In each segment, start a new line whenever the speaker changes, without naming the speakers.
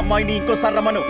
అమ్మాయిని ఇంకోసారి రమ్మను.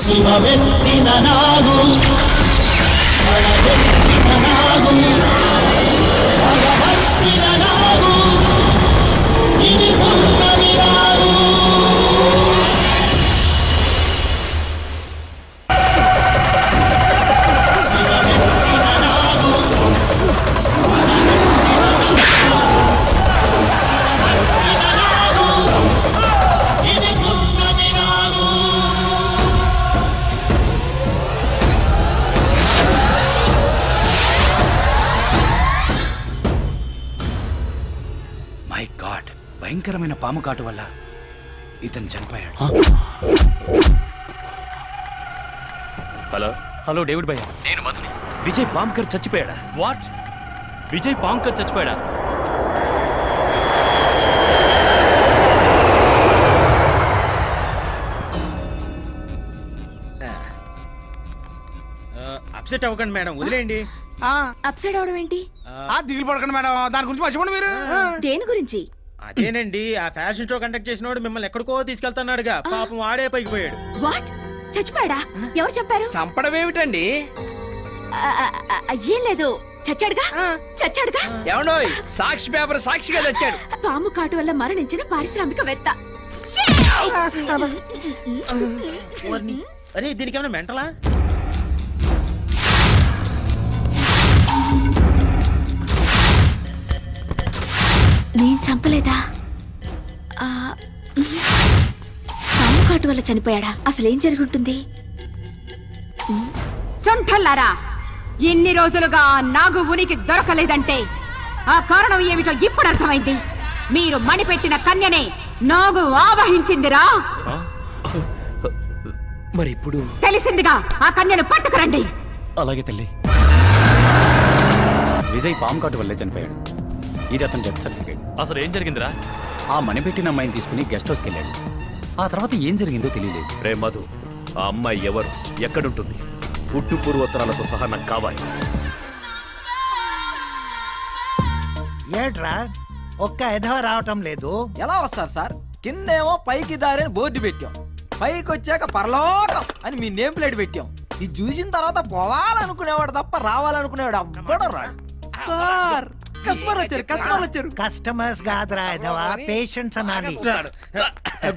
శివమెత్తిన నాగు బలమెత్తిన నాగు భగవత్తిన నాగు ఇది పున్నమి నాగు. శివమెత్తిన నాగు భగవత్తిన నాగు ఇది పున్నమి నాగు.
మై గాడ్, భయంకరమైన పాము కాటు వల్ల ఇతను చనిపోయాడు.
హలో
హలో డేవిడ్ భయ్య,
నేను మధుని.
విజయ్ పాంకర్ చచ్చిపోయాడా?
వాట్? విజయ్ పాంకర్ చచ్చిపోయాడా?
అప్సెట్ అవ్వకండి మేడం, వదిలేయండి.
అప్సైడ్ అవడం ఏంటి?
దిగులు పడకండి మేడం, దాని గురించి మర్చిపోండి మీరు.
దేని గురించి?
అదేనండి, ఆ ఫ్యాషన్ షో కండక్ట్ చేసినోడు మిమ్మల్ని ఎక్కడికో తీసుకెళ్తున్నాడుగా, పాపం వాడే పైకి పోయాడు.
వాట్? చచ్చిపోయాడా? ఎవరు చెప్పారు?
చంపడం ఏమిటండి?
ఏం లేదు, చచ్చాడుగా. చచ్చాడుగా.
ఏమండోయ్, సాక్షి పేపర్ సాక్షిగా తెచ్చాడు.
పాము కాటు వల్ల మరణించిన పారిశ్రామికవేత్త.
అరే దీనికి ఏమైనా మెంటలా?
నేను చంపలేదా? పాము కాటు వల్ల చనిపోయాడా? అసలేం జరుగుంటుంది?
సొంఠల్లారా, ఎన్ని రోజులుగా ఆ నాగు ఉనికి దొరకలేదంటే ఆ కారణం ఏమిటో ఇప్పుడు అర్థమైంది. మీరు మణిపెట్టిన కన్యనే నాగు ఆవహించిందిరా.
మరి ఇప్పుడు
తెలిసిందిగా, ఆ కన్యను పట్టుకురండి.
అలాగే తల్లి.
విజయ్ పాము కాటు వల్లే చనిపోయాడు. ఇది అతని డెత్ సర్టిఫికేట్.
అసలు ఏం జరిగిందిరా?
ఆ మణిపెట్టిన అమ్మాయిని తీసుకుని గెస్ట్ హౌస్కి వెళ్ళాడు. ఆ తర్వాత ఏం జరిగిందో తెలియలేదు.
రే మధు, ఆ అమ్మాయి ఎవరు, ఎక్కడుంటుంది? పుట్టు పూర్వోత్తరాలతో సహా నాకు కావాలి.
ఏట్రా ఒక్క ఎధవ రావటం లేదు?
ఎలా వస్తారు సార్? కిందేమో పైకి దారి అని బోర్డు పెట్టాం, పైకి వచ్చాక పరలోకం అని మీ నేమ్ ప్లేట్ పెట్టాం. ఇది చూసిన తర్వాత పోవాలనుకునేవాడు తప్ప రావాలనుకునేవాడు అవ్వడం రాడు. సార్ కస్టమర్ వచ్చారు.
కస్టమర్స్ కాదురా ఎధవ, పేషెంట్స్ అనాలి.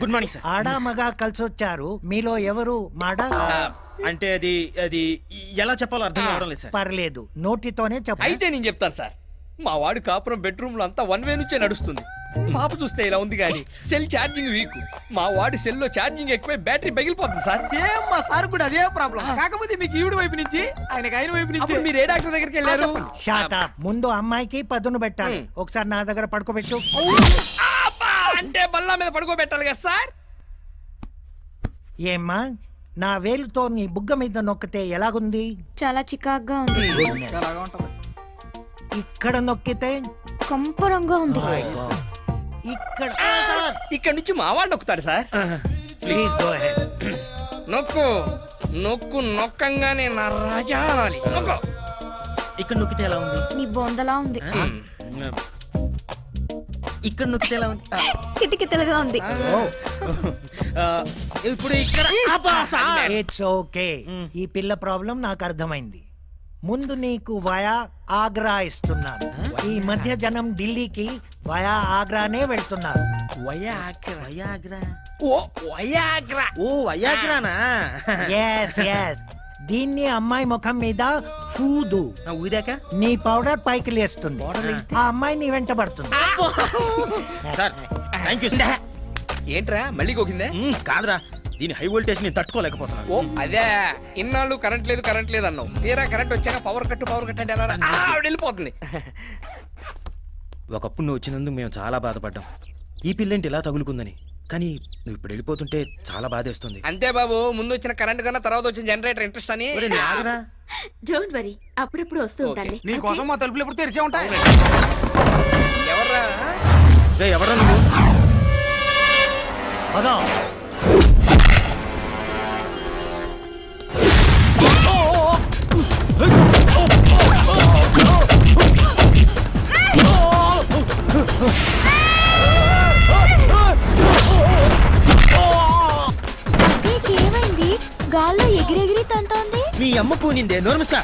Good morning sir.
ఆడా మగా కలిసి వచ్చారు. మీలో ఎవరు మాడ?
అంటే అది అది ఎలా చెప్పాలో అర్థం కావడం లేదు సార్.
పర్లేదు, నోటితోనే చెప్పు.
అయితే నేను చెప్తాను సార్. మా వాడు కాపురం బెడ్రూమ్ లో అంతా వన్ వే నుంచే నడుస్తుంది. పాప చూస్తే ఇలా ఉంది కానీ సెల్ ఛార్జింగ్ వీక్. మా వాడి సెల్ లో ఛార్జింగ్ ఎక్కువై బ్యాటరీ పగిలిపోతుంది సార్. సేమ్ మా సార్ కూడా అదే ప్రాబ్లం. కాకపోతే మీకు ఈవిడ వైపు నుంచి ఆయనకి ఆయన వైపు నుంచి. మీరు ఏ డాక్టర్ దగ్గరికి వెళ్ళారు?
Shot up. ముందు అమ్మాయికి పదును పెట్టాలి. ఒకసారి నా దగ్గర పడుకోబెట్టు.
అంటే బల్లా మీద పడుకోబెట్టాలి కదా సార్?
ఏమ్మా, నా వేలుతో నీ బుగ్గ మీద నొక్కితే ఎలాగుంది?
చాలా చికాగ్గా ఉంది.
ఇక్కడ నొక్కితే
కంపరంగా ఉంది.
ఇక్కడ
ఇక్కడ నుంచి మా వాడు నొక్కుతాడు సార్.
Please go ahead.
నొక్కు నొక్కు, నొక్కంగానే నా రాజా అనాలి. నొక్కు.
ఇక్కడ నొక్కితే ఎలా ఉంది?
నీ బొందలా ఉంది.
ఇక్కడ నొక్కితే ఎలా ఉంది?
కిటికితలుగా ఉంది.
ఇప్పుడు ఇక్కడ
ఇట్స్ ఓకే. ఈ పిల్ల ప్రాబ్లం నాకు అర్థమైంది. ముందు నీకు వయా ఆగ్రా ఇస్తున్నాను. ఈ మధ్య జనం ఢిల్లీకి వయా ఆగ్రానే వెళ్తున్నారు.
వయాగ్రానా?
Yes yes. దీన్ని అమ్మాయి ముఖం మీద ఊదు.
ఊదాక
నీ పౌడర్ పైకి లేస్తుంది. ఆ అమ్మాయి నీ వెంట పడుతుంది.
Sir thank you.
ఏంట్రా మళ్ళీ గోకిందే
కాదురా దీని హై వోల్టేజ్ ని తట్టుకోలేకపోతున్నాను.
ఓ అదే ఇన్నాళ్ళు కరెంట్ లేదు అన్నావు. తీరా కరెంట్ వచ్చాక పవర్ కట్ అంటే ఎలా రా? ఆవిడ వెళ్ళిపోతుంది.
ఒకప్పుడు నువ్వు వచ్చినందుకు మేము చాలా బాధపడ్డాం. ఈ పిల్లేంటి ఇలా తగులుకుందని. కానీ నువ్వు ఇప్పుడు వెళ్ళిపోతుంటే చాలా బాధేస్తుంది.
అంతే బాబు, ముందు వచ్చిన కరెంట్ కన్నా తర్వాత వచ్చిన జనరేటర్ ఇంట్రెస్ట్ అని.
ఒరేయ్, నువ్వు ఆగరా.
డోంట్ వరీ, అప్పుడప్పుడు వస్తూ ఉంటాను.
నీ కోసం మా తలుపులు ఎప్పుడు తెరిచే ఉంటాయి.
ఎవర్రా?
రేయ్, ఎవరా నువ్వు?
పదా
ఏమైంది? గాల్లో ఎగిరెగిరి తంతోంది.
మీ అమ్మ కూనిందే నోర్మిస్కా.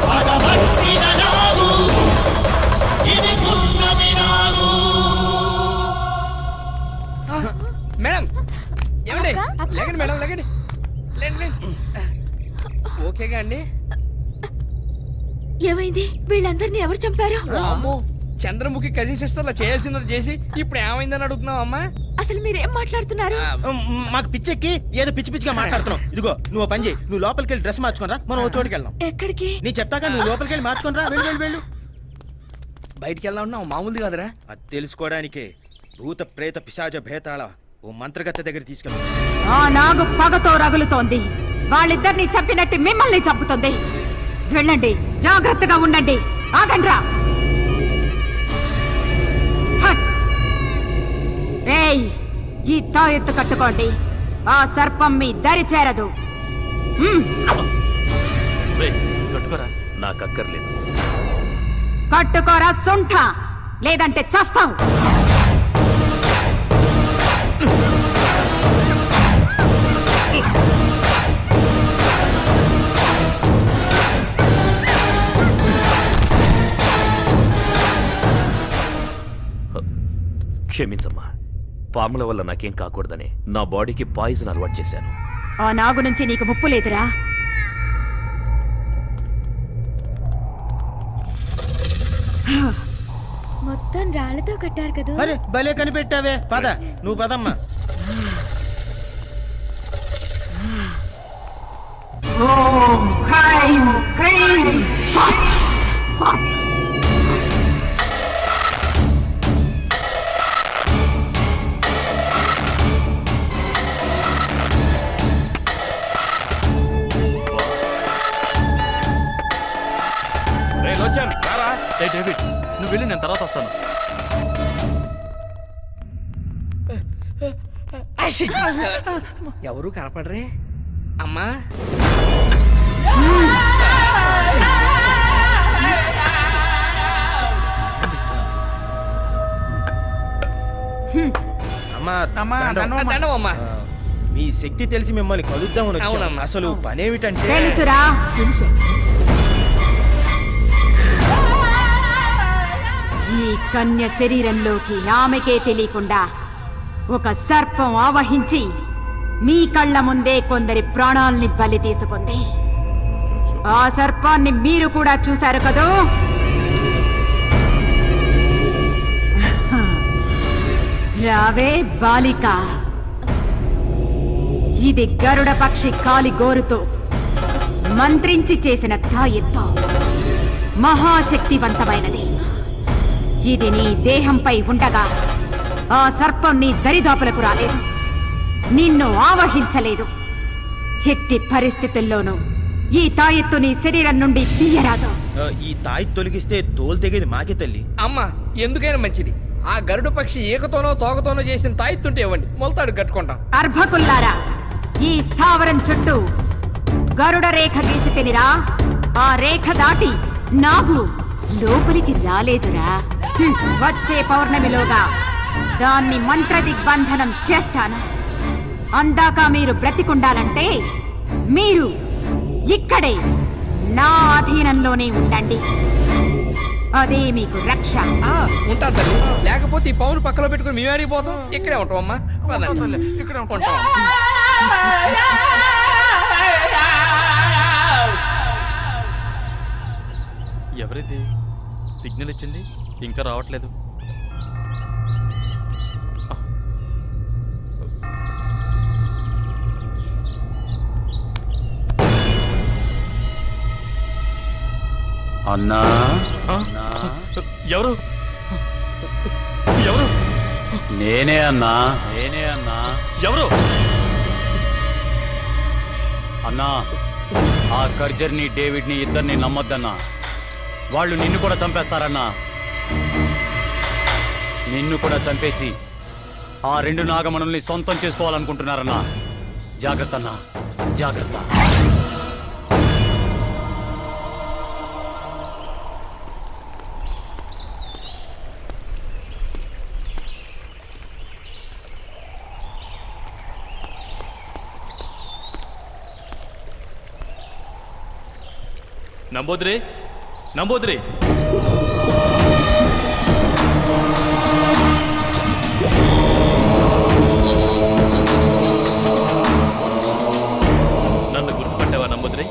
పగబట్టిన నాగు ఇది పున్నమి నాగు.
మేడం ఏమండి? లేకండి మేడం, లేకండి. లేండి. ఓకేగా అండి?
ఏమైంది? వీళ్ళందరినీ ఎవరు చంపారు?
అమ్మో, చంద్రముఖి కజిన్ సిస్టర్లా చేయాల్సినది చేసి ఇప్పుడు ఏమైందని అడుగుతున్నావు అమ్మా?
అసలు మీరేం మాట్లాడుతున్నారు?
మాకు పిచ్చెక్కి ఏదో పిచ్చి పిచ్చిగా మాట్లాడుతున్నావు. ఇదిగో నువ్వు పని చేయి, నువ్వు లోపలికి వెళ్ళి డ్రెస్ మార్చుకోనరా, మనం ఓ చోటుకి వెళ్దాం.
ఎక్కడికి?
నీ చెప్తాక నువ్వు లోపలికి వెళ్ళి మార్చుకోనరా. వెళ్ళు వెళ్ళు వెళ్ళు.
బయటికి వెళ్దాం ఉన్నావు, మామూలుది కాదురా.
అది తెలుసుకోవడానికే భూత ప్రేత పిశాచ భేతాళ ఓ మంత్రగత్తె దగ్గర తీసుకెళ్ళి.
ఆ నాగు పగతో రగులుతోంది. వాళ్ళిద్దరిని చంపినట్టు మిమ్మల్ని చంపుతుంది. వెళ్ళండి, జాగ్రత్తగా ఉండండి. ఆగండ్రా. హట్. ఏయ్, ఈ తాయెత్తు కట్టుకోండి. ఆ సర్పం మీ దరి చేరదు.
రేయ్, కట్టుకోరా.
నాకు అక్కర్లేదు.
కట్టుకోరా సొంఠ, లేదంటే చస్తావు.
క్షమించమ్మా, పాముల వల్ల నాకేం కాకూడదని నా బాడీకి పాయిజన్ అలవాటు చేశాను.
ఆ నాగు నుంచి నీకు ముప్పు లేదురా.
మొత్తం రాళ్లతో కట్టారు కదా.
అరే భలే కనిపెట్టావే. పద నువ్వు పదమ్మా.
ఓం హ్రైం క్రీం ఫట్ ఫట్.
రేయ్ లోచన్, రారా. రేయ్ డేవిడ్, నువ్వు వెళ్ళి నేను తర్వాత వస్తాను.
ఎవరు కనపడరే అమ్మా?
అమ్మా దండం.
దండం అమ్మా.
మీ శక్తి తెలిసి మిమ్మల్ని కలుద్దామని వచ్చాం.
అవునమ్మా.
అసలు పనేమిటంటే
తెలుసురా. ఈ కన్య శరీరంలోకి ఆమెకే తెలియకుండా ఒక సర్పం ఆవహించి మీ కళ్ళ ముందే కొందరి ప్రాణాల్ని బలి తీసుకుంది. ఆ సర్పాన్ని మీరు కూడా చూశారు కదూ? రావే బాలిక. ఇది గరుడ పక్షి కాలి గోరుతో మంత్రించి చేసిన తాయెత్తు. మహాశక్తివంతమైనది. ఇది నీ దేహంపై ఉండగా ఆ సర్పం నీ దరిదాపులకు రాలేదు, నిన్ను ఆవహించలేదు. ఎట్టి పరిస్థితుల్లోనూ ఈ తాయెత్తు నీ శరీరం నుండి తీయరాదు.
ఈ తాయి తొలగిస్తే తోలు తెగేది మాకే తల్లి.
అమ్మా, ఎందుకైనా మంచిది ఆ గరుడు పక్షి ఈకతోనో తోకతోనో చేసిన తాయిత్తుంటే ఇవ్వండి మొలతాడు కట్టుకుంటాం.
అర్భకుల్లారా, ఈ స్థావరం చుట్టూ గరుడ రేఖ గీసి తినిరా. ఆ రేఖ దాటి నాగు లోపలికి రాలేదురా. వచ్చే పౌర్ణమిలోగా దాన్ని మంత్ర దిగ్బంధనం చేస్తాను. అందాక మీరు బ్రతికుండాలంటే మీరు ఇక్కడే నా అధీనంలోనే ఉండండి. అదే మీకు రక్ష.
ఉంటాను తల్లి, లేకపోతే ఈ పౌను పక్కలో పెట్టుకుని మేము అడిగిపోతాం. ఇక్కడే ఉంటాం అమ్మా, ఇక్కడే ఉంటాం.
ఎవరిది సిగ్నల్ ఇచ్చింది ఇంకా రావట్లేదు?
అన్నా
ఎవరు ఎవరు
నేనే అన్నా
ఎవరు?
అన్నా, ఆ కర్జర్ని డేవిడ్ని ఇద్దరిని నమ్మొద్దన్నా. వాళ్ళు నిన్ను కూడా చంపేస్తారన్నా. నిన్ను కూడా చంపేసి ఆ 2 నాగమణుల్ని సొంతం చేసుకోవాలనుకుంటున్నారన్నా. జాగ్రత్త అన్నా, జాగ్రత్త.
నంబూద్రి, నంబూద్రి, నన్ను గుర్తుపట్టావా నంబూద్రి?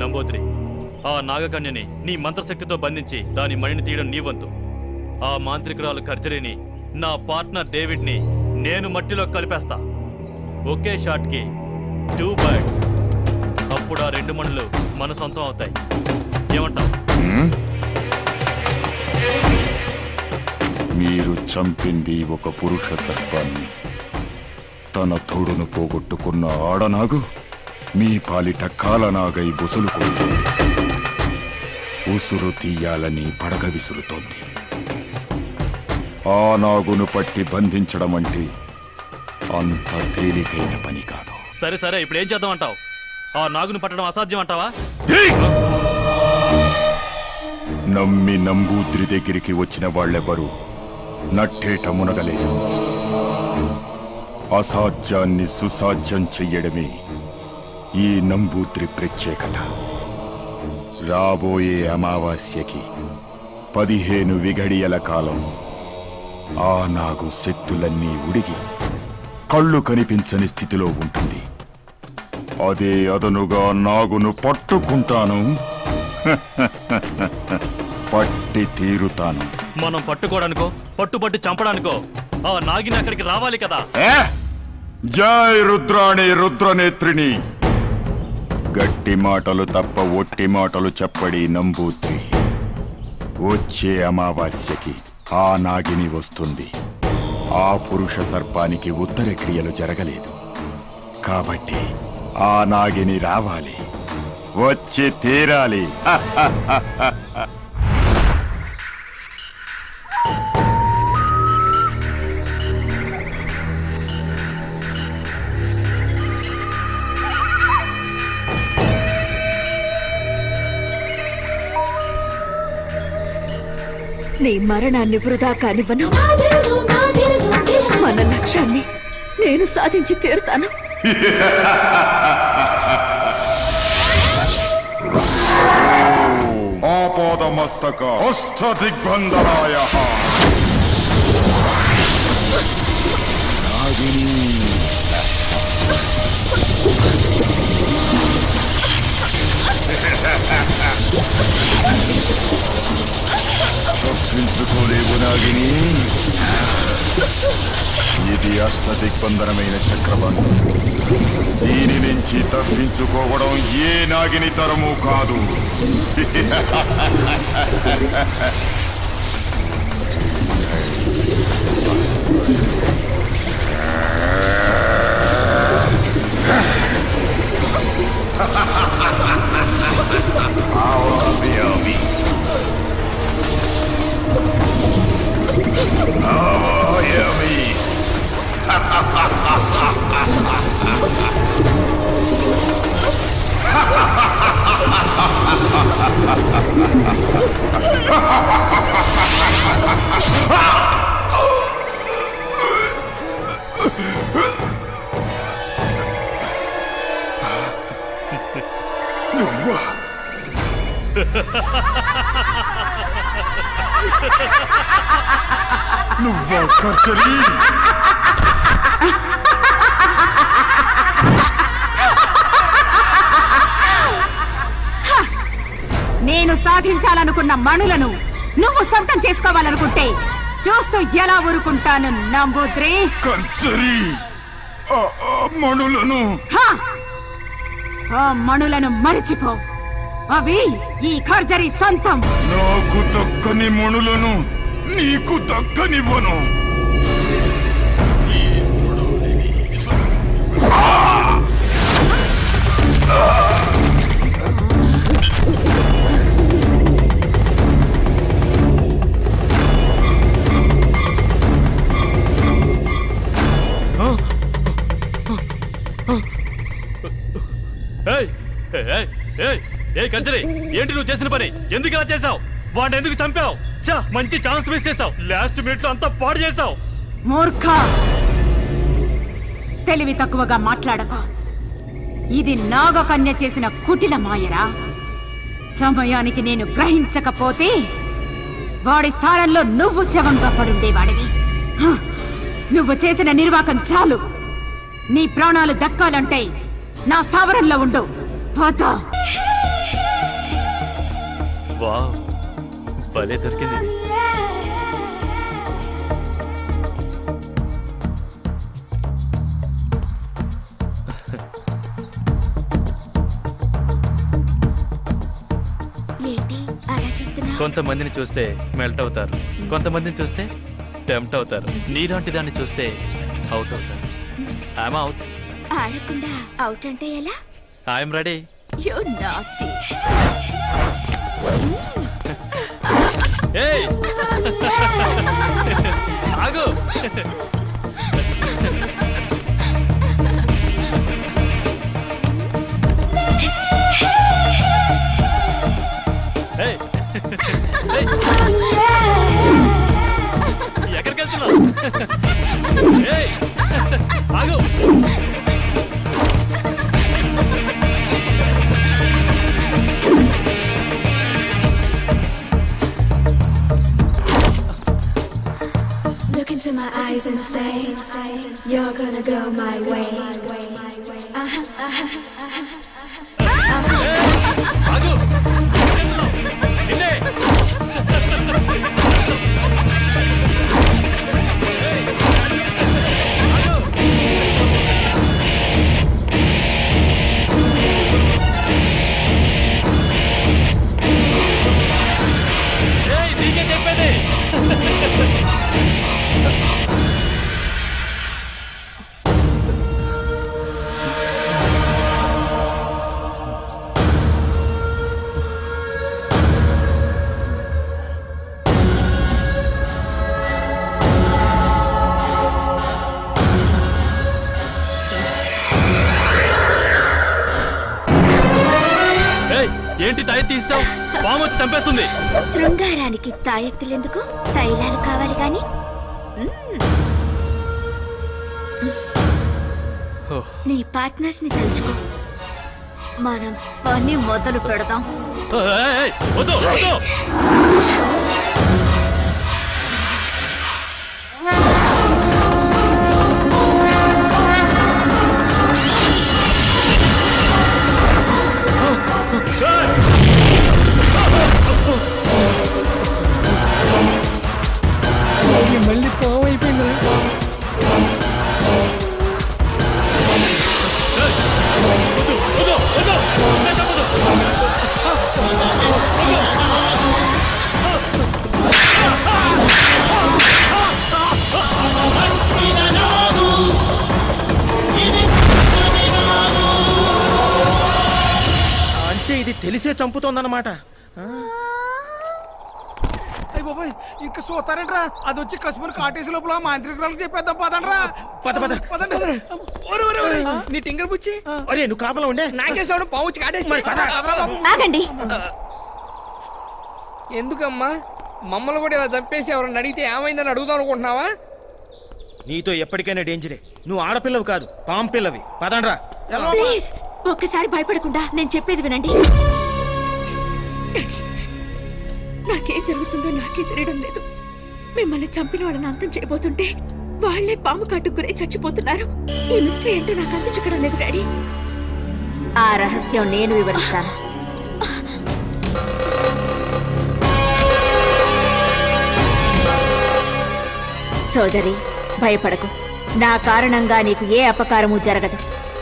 నంబూద్రి, ఆ నాగకన్యని నీ మంత్రశక్తితో బంధించి దాని మణిని తీయడం నీ వంతు. ఆ మాంత్రికురాలు కర్జరిని, నా పార్ట్నర్ డేవిడ్ని నేను మట్టిలో కలిపేస్తా. ఒకే షాట్కి 2 birds. అప్పుడు ఆ 2 మణులు మన సొంతం అవుతాయి. ఏమంటావు?
మీరు చంపింది ఒక పురుష సర్పాన్ని. తన తోడును పోగొట్టుకున్న ఆడనాగు మీ పాలిట కాలనాగై బుసలు కొడుతుంది. ఉసురు తీయాలని పడగ విసురుతోంది. ఆ నాగును పట్టి బంధించడం అంటే అంత తేలికైన పని కాదు.
సరే సరే, ఇప్పుడు ఏం చేద్దాం అంటావు? ఆ నాగును పట్టడం అసాధ్యం అంటావా?
నమ్మి నంబూద్రి దగ్గరికి వచ్చిన వాళ్ళెవరూ నట్టేట మునగలేదు. అసాధ్యాన్ని సుసాధ్యం చెయ్యడమే ఈ నంబూద్రి ప్రత్యేకత. రాబోయే అమావాస్యకి 15 విఘడియల కాలం ఆ నాగు శక్తులన్నీ ఉడిగి కళ్ళు కనిపించని స్థితిలో ఉంటుంది. అదే అదనుగా నాగును పట్టుకుంటాను. పట్టి తీరుతాను.
మనం పట్టుకోవడానికో పట్టుబట్టి చంపడానికో ఆ నాగిని అక్కడికి రావాలి కదా.
జై రుద్రాణి రుద్రనేత్రిని. గట్టి మాటలు తప్ప ఒట్టి మాటలు చెప్పడి నంబూద్రి. వచ్చే అమావాస్యకి ఆ నాగిని వస్తుంది. ఆ పురుష సర్పానికి ఉత్తర క్రియలు జరగలేదు కాబట్టి ఆ నాగిని రావాలి, వచ్చి తీరాలి.
నీ మరణాన్ని వృధా కానివ్వను. మన లక్ష్యాన్ని నేను సాధించి తీరుతాను.
ఆపాదమస్తక అష్టదిగ్బంధనాయ నాగిని. తప్పించుకోలేవు నాగిని. ఇది అష్టదిగ్బంధనమైన చక్రబంధం. దీని నుంచి తప్పించుకోవడం ఏ నాగిని తరము కాదు. నువ్వా కర్చరీ?
నేను సాధించాలనుకున్న మణులను నువ్వు సొంతం చేసుకోవాలనుకుంటే చూస్తూ ఎలా ఊరుకుంటాను నంబూద్రి?
కర్చరీ, ఆ మణులను
హా! ఆ మణులను మరిచిపో. అవి ఈ ఖర్జరీ సొంతం.
నాకు దక్కని మణులను నీకు దక్కనివ్వను.
ఏయ్ ఏయ్ ఏయ్ ఏయ్ కంచరి, ఏంటి నువ్వు చేసిన పని? ఎందుకు ఇలా చేసావు? వాడిని ఎందుకు చంపావు? మంచి ఛాన్స్ మిస్ చేసావు. లాస్ట్ మినిట్ లో అంతా పాడు చేసావు.
మూర్ఖ, తెలివి తక్కువగా మాట్లాడక. ఇది నాగకన్య చేసిన కుటిల మాయరా. సమయానికి నేను గ్రహించకపోతే వాడి స్థానంలో నువ్వు శవంగా పడుండేవాడివి. హ! నువ్వు చేసిన నిర్వాకం చాలు. నీ ప్రాణాలు దక్కాలంటే నా స్థావరంలో ఉండు. పద.
వావ్, భలే దొరికింది.
ఏంటి అలా చూస్తున్నా?
కొంతమందిని చూస్తే మెల్ట్ అవుతారు, కొంతమందిని చూస్తే టెంప్ట్ అవుతారు. నీలాంటి దాన్ని చూస్తే అవుట్ అవుతారు. I'm out.
ఆడకుండా అవుట్ అంటే ఎలా?
I'm ready.
You naughty.
ఏయ్ ఆగు. ఏయ్ ఏయ్, ఎక్కడికి వెళ్తున్నావు? ఏయ్ ఆగు.
Look into my eyes and say, you're gonna go my way.
ఆగు. నిన్నే. ఏయ్, నీకే చెప్పేది. ఏయ్, ఏంటి తాయెత్తి తీస్తావు? పాము వచ్చి చంపేస్తుంది.
శృంగారానికి తాయెత్తులెందుకు? తైలాలు కావాలి గాని. నీ పార్ట్నర్స్ ని తలుచుకో. మనం పని మొదలు పెడదాం.
ఏయ్, వద్దు వద్దు.
మళ్ళీ పావు అయిపోయింది.
తెలిసే చంపుతోందన్నమాట.
అయ్య బాబాయ్ ఇంకా చూస్తారంట్రా అది వచ్చి కసుమని కాటేసి లోపల మాంత్రికురాలకు చెప్పేద్దాం పదండ్రా.
పద పద.
పదండి. నీ టింగర్ బుచ్చి
అరే నువ్వు కాపలా ఉండే.
నాకేసాడు పావు వచ్చి కాటేసి.
ఆగండి.
ఎందుకమ్మా మమ్మల్ని కూడా ఇలా చంపేసి ఎవరన్నా అడిగితే ఏమైందని అడుగుదాం అనుకుంటున్నావా?
నీతో ఎప్పటికైనా డేంజరే. నువ్వు ఆడపిల్లవి కాదు, పాము పిల్లవి. పదండ్రా.
ప్లీజ్ ఒక్కసారి భయపడకుండా నేను చెప్పేది వినండి. నాకేం జరుగుతుందో నాకే తెలియడం లేదు. మిమ్మల్ని చంపిన వాళ్ళని అంతం చేయబోతుంటే వాళ్లే పాము కాటుకునే చచ్చిపోతున్నారు. ఈ మిస్టరీ ఏంటో నాకు అంతు చిక్కడం లేదు డాడీ. ఆ రహస్యం నేను వివరిస్తాను. సోదరి భయపడకు. నా కారణంగా నీకు ఏ అపకారము జరగదు.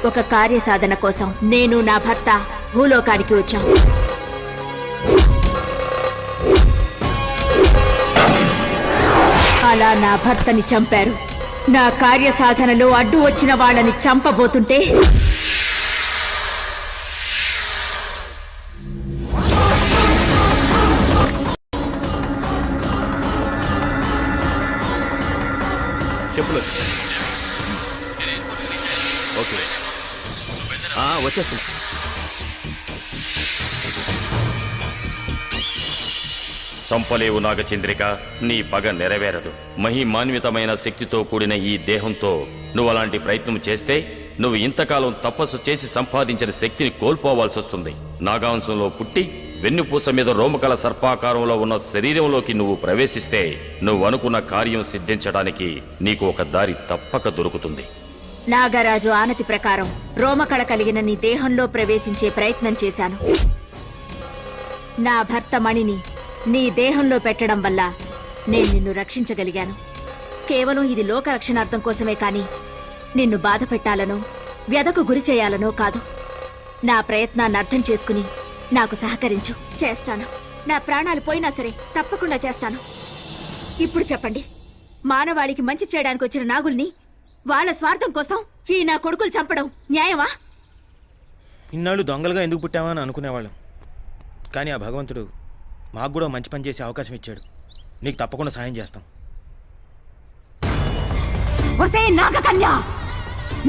ఒక కార్యసాధన కోసం నేను నా భర్త భూలోకానికి వచ్చాం. అలా నా భర్తని చంపారు. నా కార్యసాధనలో అడ్డు వచ్చిన వాళ్ళని చంపబోతుంటే
చెప్పులు. ఓకే వచ్చేస్తున్నా.
చంపలేవు నాగచంద్రిక, నీ పగ నెరవేరదు. మహిమాన్వితమైన శక్తితో కూడిన ఈ దేహంతో నువ్వు అలాంటి ప్రయత్నం చేస్తే నువ్వు ఇంతకాలం తపస్సు చేసి సంపాదించిన శక్తిని కోల్పోవాల్సి వస్తుంది. నాగాంశంలో పుట్టి వెన్నుపూస మీద రోమకల సర్పాకారంలో ఉన్న శరీరంలోకి నువ్వు ప్రవేశిస్తే నువ్వు అనుకున్న కార్యం సిద్ధించడానికి నీకు ఒక దారి తప్పక దొరుకుతుంది.
నాగరాజు ఆనతి ప్రకారం రోమకళ కలిగిన నీ దేహంలో ప్రవేశించే ప్రయత్నం చేశాను. నా భర్త మణిని నీ దేహంలో పెట్టడం వల్ల నేను నిన్ను రక్షించగలిగాను. కేవలం ఇది లోక రక్షణార్థం కోసమే కాని నిన్ను బాధ పెట్టాలనో వ్యధకు గురి చేయాలనో కాదు. నా ప్రయత్నాన్ని అర్థం చేసుకుని నాకు సహకరించు. చేస్తాను. నా ప్రాణాలు పోయినా సరే తప్పకుండా చేస్తాను. ఇప్పుడు చెప్పండి, మానవాళికి మంచి చేయడానికి వచ్చిన నాగుల్ని వాళ్ళ స్వార్థం కోసం ఈ నా కొడుకులు చంపడం న్యాయమా?
ఇన్నాళ్ళు దొంగలుగా ఎందుకు పుట్టావా అని అనుకునేవాళ్ళం. కానీ ఆ భగవంతుడు మాకు కూడా మంచి పని చేసే అవకాశం ఇచ్చాడు. నీకు తప్పకుండా సాయం చేస్తాం.
ఒసే నాగకన్య,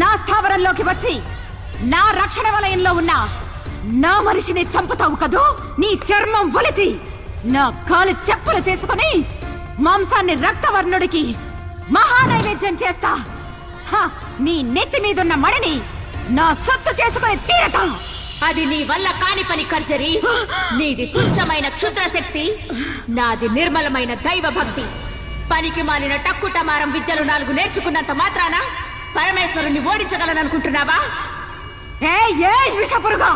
నా స్థావరంలోకి వచ్చి నా రక్షణ వలయంలో ఉన్న నా మనిషిని చంపుతావు కదూ? నీ చర్మం ఒలిచి నా కాలు చెప్పులు చేసుకుని మాంసాన్ని రక్తవర్ణుడికి మహానైవేద్యం చేస్తా. నీ నెత్తి మీదున్న మణిని నా సొత్తు చేసుకుని తీరతా.
అది నీ వల్ల కాని పని కర్జరి. నీది తుచ్చమైన క్షుద్ర శక్తి, నాది నిర్మలమైన దైవ భక్తి. పనికి మాలిన టక్కుటమారం విద్యలు 4 నేర్చుకున్నంత మాత్రాన పరమేశ్వరుణ్ణి ఓడించగలననుకుంటున్నావా?
ఏ విషపురుగా,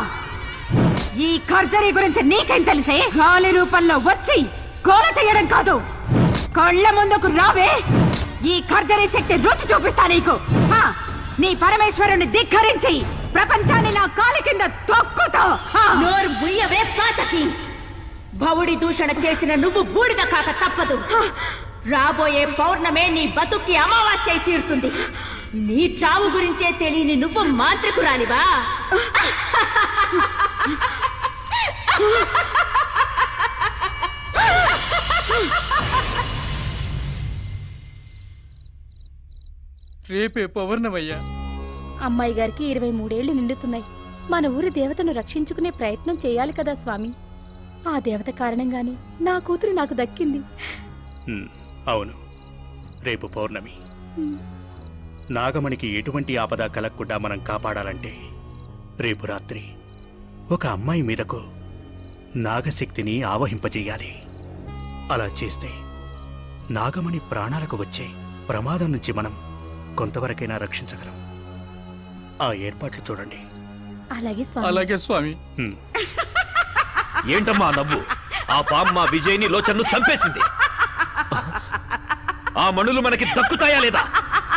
ఈ కర్జరీ గురించి నీకేం తెలిసే? గాలి రూపంలో వచ్చి గోల చేయడం కాదు, కళ్ళ ముందుకు రావే. ఈ కర్జరీ శక్తి రుచి చూపిస్తా నీకు. నీ పరమేశ్వరుని ధిక్కరించి ప్రపంచాన్ని నా కాలి కింద తొక్కుతా.
నోరు ముయ్యవే పాతకి. భవుడి దూషణ చేసిన నువ్వు బూడిద కాక తప్పదు. రాబోయే పౌర్ణమే నీ బతుక్కి అమావాస్య అయి తీరుతుంది. నీ చావు గురించే తెలియని నువ్వు మాంత్రికురాలివా?
రేపే పౌర్ణమయ్యా.
అమ్మాయి గారికి 23 ఏళ్లు నిండుతున్నాయి. మన ఊరి దేవతను రక్షించుకునే ప్రయత్నం చేయాలి కదా స్వామి. ఆ దేవత కారణంగానే నా కూతురు నాకు దక్కింది.
అవును, రేపు పౌర్ణమి. నాగమణికి ఎటువంటి ఆపద కలగకుండా మనం కాపాడాలంటే రేపు రాత్రి ఒక అమ్మాయి మీదకు నాగశక్తిని ఆవహింపజేయాలి. అలా చేస్తే నాగమణి ప్రాణాలకు వచ్చే ప్రమాదం నుంచి మనం కొంతవరకైనా రక్షించగలం. ఆ ఏర్పాట్లు చూడండి.
అలాగే స్వామి.
ఏంటమ్మా నవ్వు? ఆ పాము మా విజయ్ని లోచన్ను చంపేసింది. ఆ మణులు మనకి దక్కుతాయా లేదా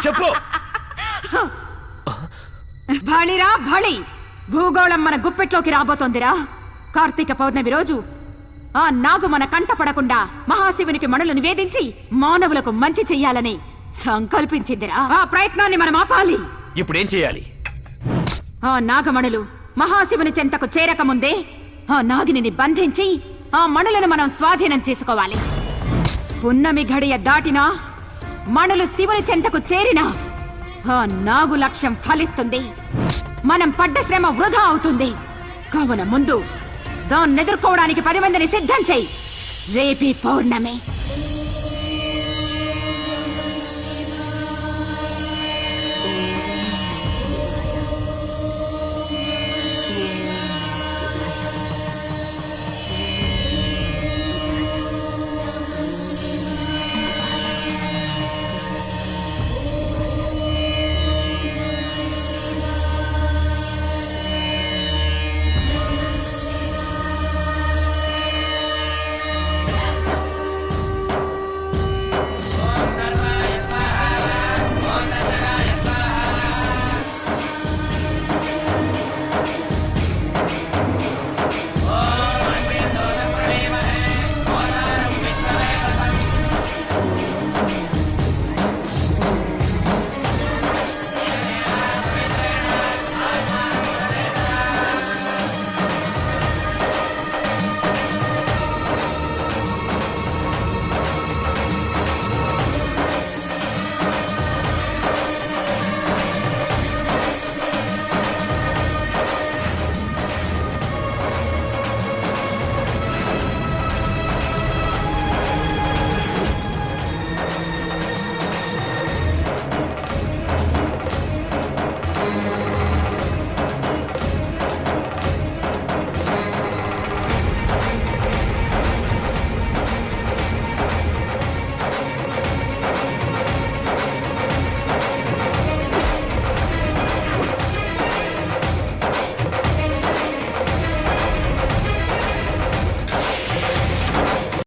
చెప్పు.
భళిరా భళి, భూగోళం మన గుప్పెట్లోకి రాబోతోందిరా. కార్తీక పౌర్ణమి రోజు ఆ నాగు మన కంట పడకుండా మహాశివునికి మణులు నివేదించి మానవులకు మంచి చెయ్యాలని సంకల్పించిందిరా. ఆ ప్రయత్నాన్ని మనం ఆపాలి.
ఇప్పుడేం చేయాలి?
ఆ నాగమణులు మహాశివుని చెంతకు చేరకముందే ఆ నాగిని బంధించి ఆ మణులను మనం స్వాధీనం చేసుకోవాలి. పున్నమి ఘడియ దాటినా మణులు శివుని చెంతకు చేరినా ఆ నాగు లక్ష్యం ఫలిస్తుంది. మనం పడ్డ శ్రమ వృధా అవుతుంది. కావున ముందు దాన్ని ఎదుర్కోవడానికి 10 మందిని సిద్ధం చెయ్యి. రేపీ పౌర్ణమి.